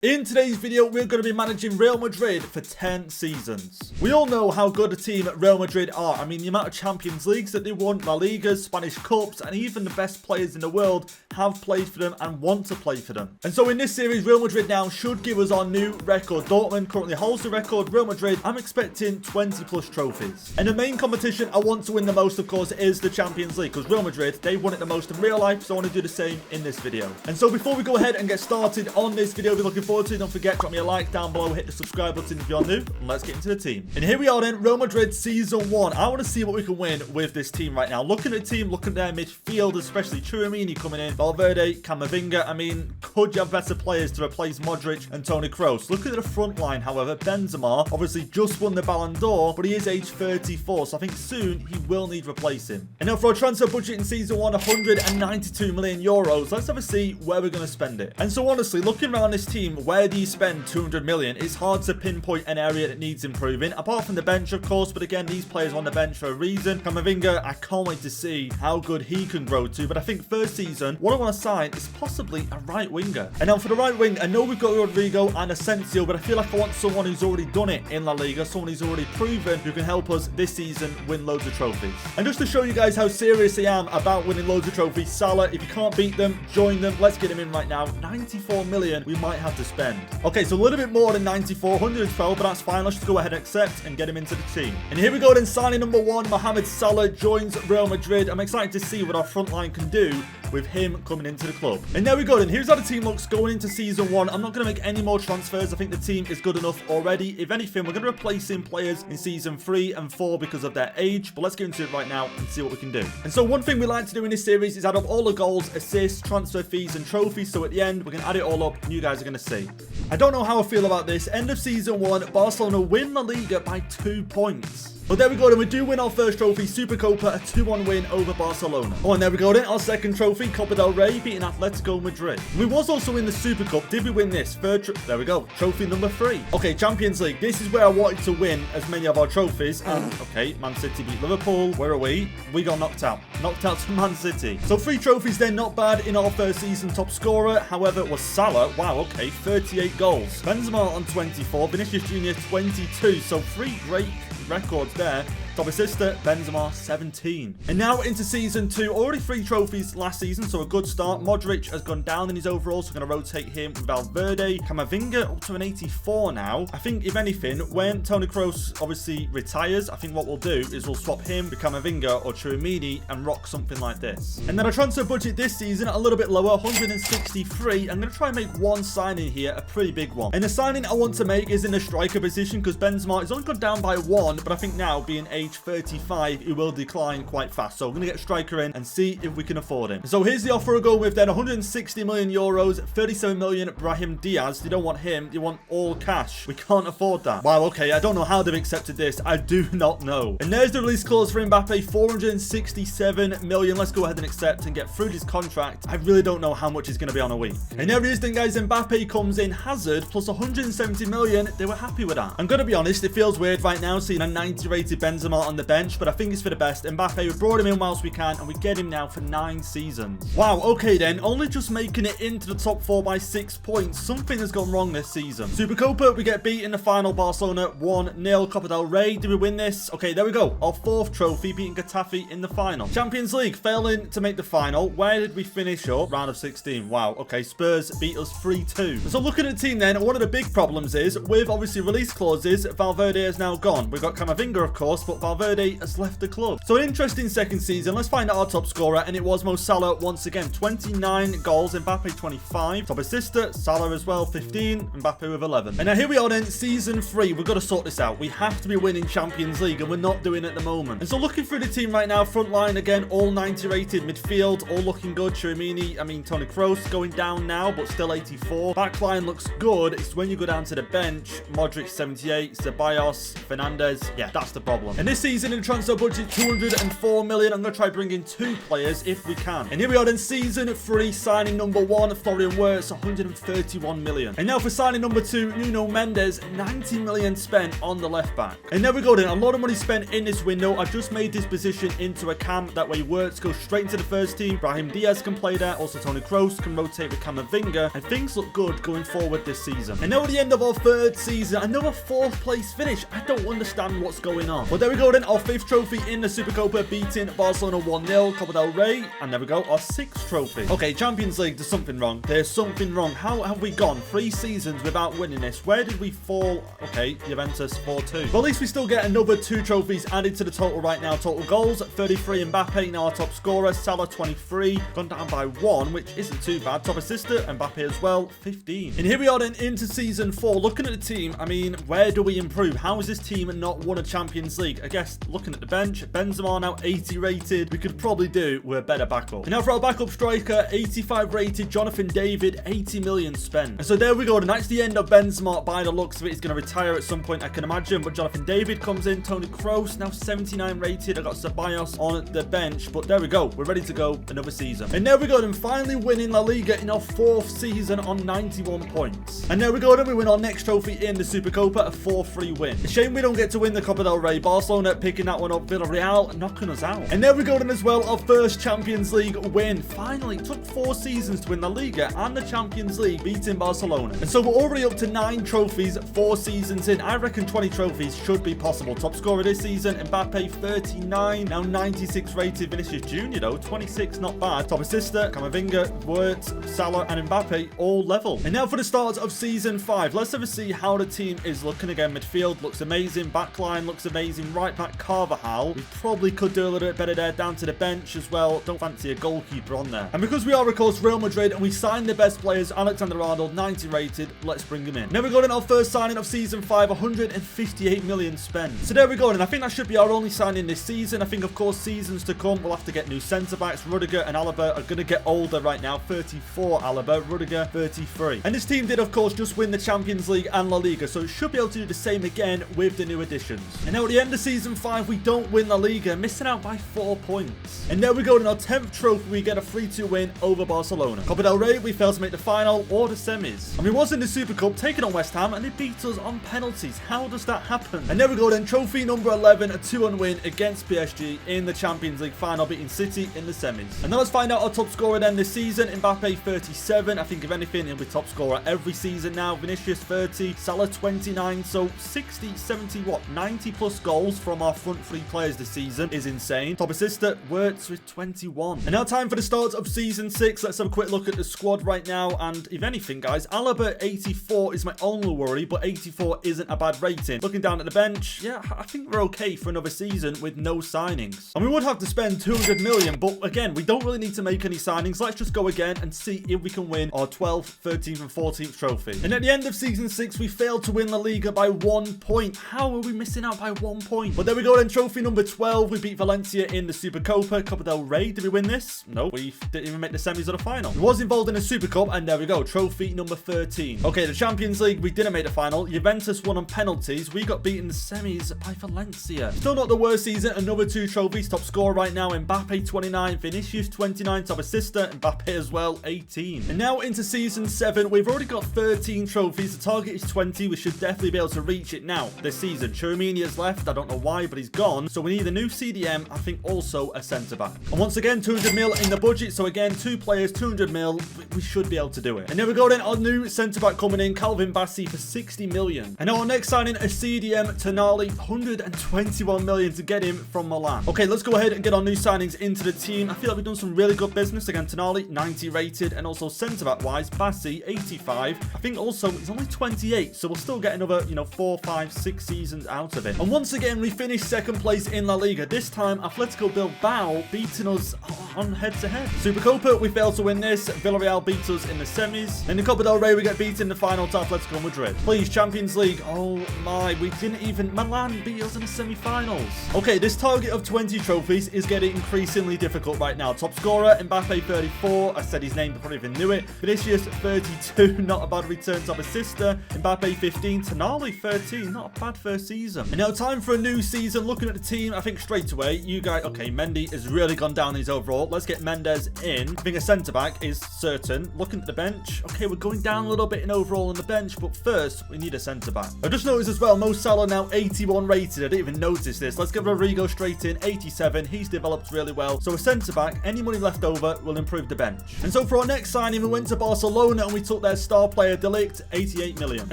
In today's video, we're going to be managing Real Madrid for 10 seasons. We all know how good a team Real Madrid are. I mean, the amount of Champions Leagues that they won, La Ligas, Spanish Cups, and even the best players in the world have played for them and want to play for them. And so in this series, Real Madrid now should give us our new record. Dortmund currently holds the record. Real Madrid, I'm expecting 20 plus trophies. And the main competition I want to win the most, of course, is the Champions League, because Real Madrid, they won it the most in real life, so I want to do the same in this video. And so before we go ahead and get started on this video, we're looking forward to, don't forget, drop me a like down below, hit the subscribe button if you're new, and let's get into the team. And here we are then, Real Madrid Season 1. I want to see what we can win with this team right now. Looking at the team, looking at their midfield, especially Tchouaméni coming in, Valverde, Camavinga. I mean, could you have better players to replace Modric and Toni Kroos? Look at the front line, however. Benzema obviously just won the Ballon d'Or, but he is age 34, so I think soon he will need replacing. And now for our transfer budget in Season 1, 192 million euros. Let's have a see where we're going to spend it. And so honestly, looking around this team, where do you spend 200 million? It's hard to pinpoint an area that needs improving, apart from the bench, of course, but again, these players are on the bench for a reason. Camavinga, I can't wait to see how good he can grow to, but I think first season, what I want to sign is possibly a right winger. And now for the right wing, I know we've got Rodrigo and Asensio, but I feel like I want someone who's already done it in La Liga, someone who's already proven who can help us this season win loads of trophies. And just to show you guys how serious I am about winning loads of trophies, Salah, if you can't beat them, join them. Let's get him in right now. 94 million we might have to spend. Okay, so a little bit more than 94, 112, but that's fine. Let's just go ahead and accept and get him into the team. And here we go then, signing number 1, Mohamed Salah joins Real Madrid. I'm excited to see what our front line can do with him coming into the club. And there we go then, here's how the team looks going into Season 1. I'm not going to make any more transfers. I think the team is good enough already. If anything, we're going to replace some players in Season 3 and 4 because of their age, but let's get into it right now and see what we can do. And so one thing we like to do in this series is add up all the goals, assists, transfer fees and trophies, so at the end we can add it all up and you guys are going to see. I don't know how I feel about this. End of Season 1, Barcelona win La Liga by 2 points. But there we go then, we do win our first trophy, Supercopa, a 2-1 win over Barcelona. Oh, and there we go then, our second trophy, Copa del Rey, beating Atletico Madrid. We was also in the Super Cup. Did we win this? There we go, trophy number 3. Okay, Champions League, this is where I wanted to win as many of our trophies. And, okay, Man City beat Liverpool. Where are we? We got knocked out. Knocked out to Man City. So 3 trophies then, not bad in our first season. Top scorer, however, was Salah. Wow, okay, 38 goals. Benzema on 24, Vinicius Jr. 22. So 3 great records there. Top assister, Benzema, 17. And now into Season 2. Already 3 trophies last season, so a good start. Modric has gone down in his overall, so we're going to rotate him with Valverde. Camavinga up to an 84 now. I think, if anything, when Toni Kroos obviously retires, I think what we'll do is we'll swap him with Camavinga or Tchouaméni and rock something like this. And then our transfer budget this season, a little bit lower, 163. I'm going to try and make one signing here, a pretty big one. And the signing I want to make is in the striker position, because Benzema has only gone down by 1, but I think now, being age 35, he will decline quite fast. So we're going to get a striker in and see if we can afford him. So here's the offer we'll go with then, 160 million euros, 37 million Brahim Diaz. You don't want him, you want all cash. We can't afford that. Wow, okay, I don't know how they've accepted this. I do not know. And there's the release clause for Mbappe, 467 million. Let's go ahead and accept and get through his contract. I really don't know how much he's going to be on a week. And there he is then, guys. Mbappe comes in, Hazard plus 170 million. They were happy with that. I'm going to be honest, it feels weird right now seeing a 90 rated Benzema on the bench, but I think it's for the best. Mbappe, we brought him in whilst we can, and we get him now for 9 seasons. Wow, okay then, only just making it into the top 4 by 6 points. Something has gone wrong this season. Supercopa, we get beat in the final, Barcelona 1-0. Copa del Rey, do we win this? Okay, there we go, our 4th trophy, beating Getafe in the final. Champions League, failing to make the final. Where did we finish up? Round of 16. Wow, okay, Spurs beat us 3-2. So looking at the team then, one of the big problems is, with obviously release clauses, Valverde is now gone. We've got Camavinga, of course, but Valverde has left the club. So an interesting second season. Let's find out our top scorer, and it was Mo Salah once again. 29 goals, Mbappe 25. Top assister, Salah as well, 15. Mbappe with 11. And now here we are then, Season 3. We've got to sort this out. We have to be winning Champions League, and we're not doing it at the moment. And so looking through the team right now, front line again, all 90 rated. Midfield, all looking good. Tchouaméni, Toni Kroos going down now, but still 84. Back line looks good. It's when you go down to the bench, Modric 78, Ceballos, Fernandez. Yeah, that's the problem. And this season in the transfer budget, 204 million. I'm going to try bringing 2 players if we can. And here we are in season 3, signing number 1, Florian Wirtz, 131 million. And now for signing number 2, Nuno Mendes, 90 million spent on the left back. And there we go then, a lot of money spent in this window. I just made this position into a cam, that way Wirtz goes straight into the first team. Brahim Diaz can play there, also Toni Kroos can rotate with Camavinga, and things look good going forward this season. And now at the end of our 3rd season, another 4th place finish. I don't understand what's going on. But there we go then, our 5th trophy in the Supercopa, beating Barcelona 1-0, Copa del Rey, and there we go, our 6th trophy. Okay, Champions League, there's something wrong. There's something wrong. How have we gone 3 seasons without winning this? Where did we fall? Okay, Juventus 4-2. But at least we still get another 2 trophies added to the total right now. Total goals, 33 Mbappe, now our top scorer. Salah 23, gone down by 1, which isn't too bad. Top assister, Mbappe as well, 15. And here we are then into season 4. Looking at the team, I mean, where do we improve? How is this team not won a Champions League? I guess looking at the bench, Benzema now 80 rated. We could probably do with a better backup. And now for our backup striker, 85 rated, Jonathan David, 80 million spent. And so there we go. And that's the end of Benzema. By the looks of it, he's going to retire at some point, I can imagine. But Jonathan David comes in. Toni Kroos now 79 rated. I got Ceballos on the bench. But there we go. We're ready to go another season. And there we go. Then finally winning La Liga in our 4th season on 91 points. And there we go. Then we win our next trophy in the Supercopa, a 4-3 win. A shame we don't get to win the Copa del Rey. Barcelona picking that one up. Villarreal knocking us out. And there we go then as well. Our first Champions League win. Finally, it took 4 seasons to win La Liga and the Champions League, beating Barcelona. And so we're already up to 9 trophies, 4 seasons in. I reckon 20 trophies should be possible. Top scorer this season, Mbappe 39, now 96 rated. Vinicius Jr. though, 26, not bad. Top assister, Camavinga, Wirtz, Salah and Mbappe all level. And now for the start of season 5. Let's have a see how the team is looking again. Midfield looks amazing. Backline looks amazing. Right back Carvajal. We probably could do a little bit better there. Down to the bench as well. Don't fancy a goalkeeper on there. And because we are, of course, Real Madrid and we signed the best players, Alexander-Arnold, 90 rated, let's bring him in. Now we got in our first signing of season 5, 158 million spent. So there we go. And I think that should be our only signing this season. I think, of course, seasons to come, we'll have to get new centre-backs. Rudiger and Alaba are going to get older right now. 34 Alaba, Rudiger 33. And this team did, of course, just win the Champions League and La Liga, so it should be able to do the same again with the new additions. And now at the end of season 5, we don't win La Liga, missing out by 4 points. And there we go. In our 10th trophy, we get a 3-2 win over Barcelona. Copa del Rey, we failed to make the final or the semis. And we was in the Super Cup, taking on West Ham, and they beat us on penalties. How does that happen? And there we go then, trophy number 11, a 2-1 win against PSG in the Champions League final, beating City in the semis. And now let's find out our top scorer then this season. Mbappe 37. I think if anything, he'll be top scorer every season now. Vinicius 30, Salah 29. So 60, 70, what? 90 plus goals from our front 3 players this season is insane. Top assister, Wirtz with 21. And now time for the start of season 6. Let's have a quick look at the squad right now. And if anything, guys, Alaba 84 is my only worry, but 84 isn't a bad rating. Looking down at the bench, yeah, I think we're okay for another season with no signings. And we would have to spend 200 million, but again, we don't really need to make any signings. Let's just go again and see if we can win our 12th, 13th and 14th trophy. And at the end of season 6, we failed to win La Liga by 1 point. How are we missing out by 1 point? But there we go then, trophy number 12. We beat Valencia in the Supercopa. Copa del Rey, did we win this? No, we didn't even make the semis or the final. We was involved in a Super Cup, and there we go, trophy number 13. Okay, the Champions League, we didn't make the final. Juventus won on penalties. We got beaten in the semis by Valencia. Still not the worst season. Another 2 trophies. Top scorer right now, Mbappe 29, Vinicius 29, top assister, Mbappe as well, 18. And now into season 7, we've already got 13 trophies. The target is 20. We should definitely be able to reach it now this season. Chouamini has left. I don't know why, but he's gone. So we need a new CDM. I think also a centre-back. And once again, 200 mil in the budget. So again, 2 players, 200 mil. We should be able to do it. And there we go then, our new centre-back coming in, Calvin Bassey for 60 million. And now our next signing, a CDM, Tonali, 121 million to get him from Milan. Okay, let's go ahead and get our new signings into the team. I feel like we've done some really good business. Again, Tonali, 90 rated, and also centre-back wise, Bassey, 85. I think also he's only 28, so we'll still get another, 4, 5, 6 seasons out of it. And once again, we finished second place in La Liga. This time, Atletico Bilbao beating us on head-to-head. Supercopa, we failed to win this. Villarreal beat us in the semis. In the Copa del Rey, we get beaten in the final to Atletico Madrid. Please, Champions League. Oh my, we didn't even... Milan beat us in the semi-finals. Okay, this target of 20 trophies is getting increasingly difficult right now. Top scorer, Mbappe 34. I said his name before I even knew it. Vinicius 32, not a bad return. Top assister, Mbappe 15. Tonali 13, not a bad first season. And now time for a new new season, looking at the team, I think straight away, you guys, okay, Mendy has really gone down his overall. Let's get Mendes in. I think a centre-back is certain. Looking at the bench, okay, we're going down a little bit in overall on the bench, but first, we need a centre-back. I just noticed as well, Mo Salah now 81 rated. I didn't even notice this. Let's give Rodrigo straight in, 87. He's developed really well. So a centre-back, any money left over will improve the bench. And so for our next signing, we went to Barcelona and we took their star player, De Ligt, 88 million. And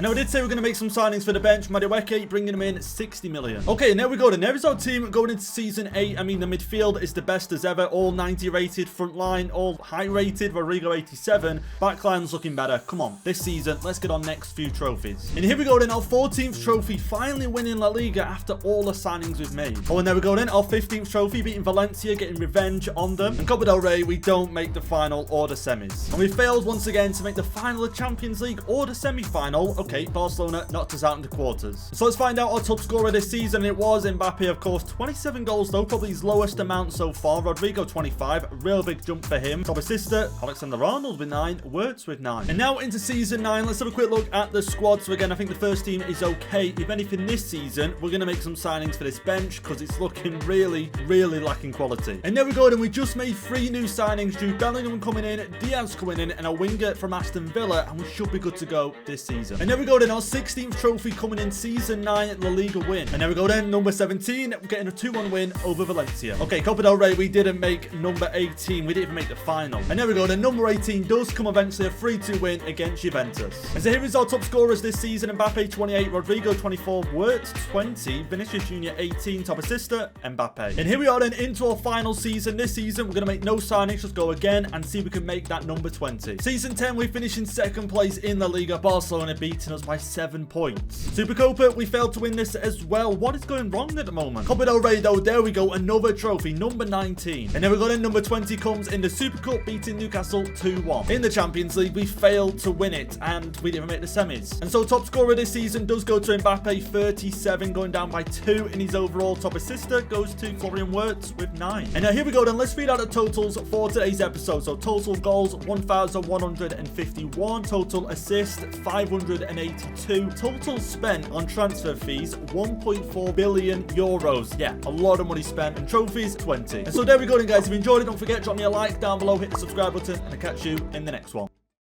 now I did say we're going to make some signings for the bench. Madueke, bringing him in, 60 million. Okay, and there we go. Then there is our team going into season 8. I mean, the midfield is the best as ever. All 90 rated. Front line, all high rated. Rodrigo, 87. Backline's looking better. Come on. This season, let's get our next few trophies. And here we go then. Our 14th trophy, finally winning La Liga after all the signings we've made. Oh, and there we go then. Our 15th trophy, beating Valencia, getting revenge on them. And Copa del Rey, we don't make the final or the semis. And we failed once again to make the final of Champions League or the semi-final. Okay, Barcelona knocked us out in the quarters. So let's find out our top scorer this season. It was Mbappe, of course. 27 goals though, probably his lowest amount so far. Rodrigo, 25. Real big jump for him. Top assister, Alexander-Arnold with 9. Wirtz with 9. And now into season 9. Let's have a quick look at the squad. So again, I think the first team is okay. If anything this season, we're going to make some signings for this bench because it's looking really, really lacking quality. And there we go. And we just made 3 new signings. Jude Bellingham coming in, Diaz coming in, and a winger from Aston Villa. And we should be good to go this season. And there we go then. Our 16th trophy coming in season 9 La Liga win. And there we go then. Number 17, we're getting a 2-1 win over Valencia. Okay, Copa del Rey, we didn't make number 18. We didn't even make the final. And there we go. Then number 18 does come eventually, a 3-2 win against Juventus. And so here is our top scorers this season. Mbappe, 28. Rodrigo, 24. Wirtz, 20. Vinicius Jr., 18. Top assister, Mbappe. And here we are then into our final season. This season, we're going to make no signings. Just go again and see if we can make that number 20. Season 10, we finished in second place in La Liga. Barcelona beating us by 7 points. Supercopa, we failed to win this as well. What is going wrong at the moment? Copa del Rey though, there we go. Another trophy, number 19. And then we got in number 20 comes in the Super Cup, beating Newcastle 2-1. In the Champions League, we failed to win it and we didn't make the semis. And so top scorer this season does go to Mbappe, 37, going down by 2 in his overall. Top assister goes to Florian Wirtz with 9. And now here we go then. Let's read out the totals for today's episode. So total goals, 1,151. Total assist, 582. Total spent on transfer fees, 1.4 billion euros. Yeah, a lot of money spent. And trophies, 20. And so there we go then, guys. If you enjoyed it, don't forget, drop me a like down below, hit the subscribe button, and I'll catch you in the next one.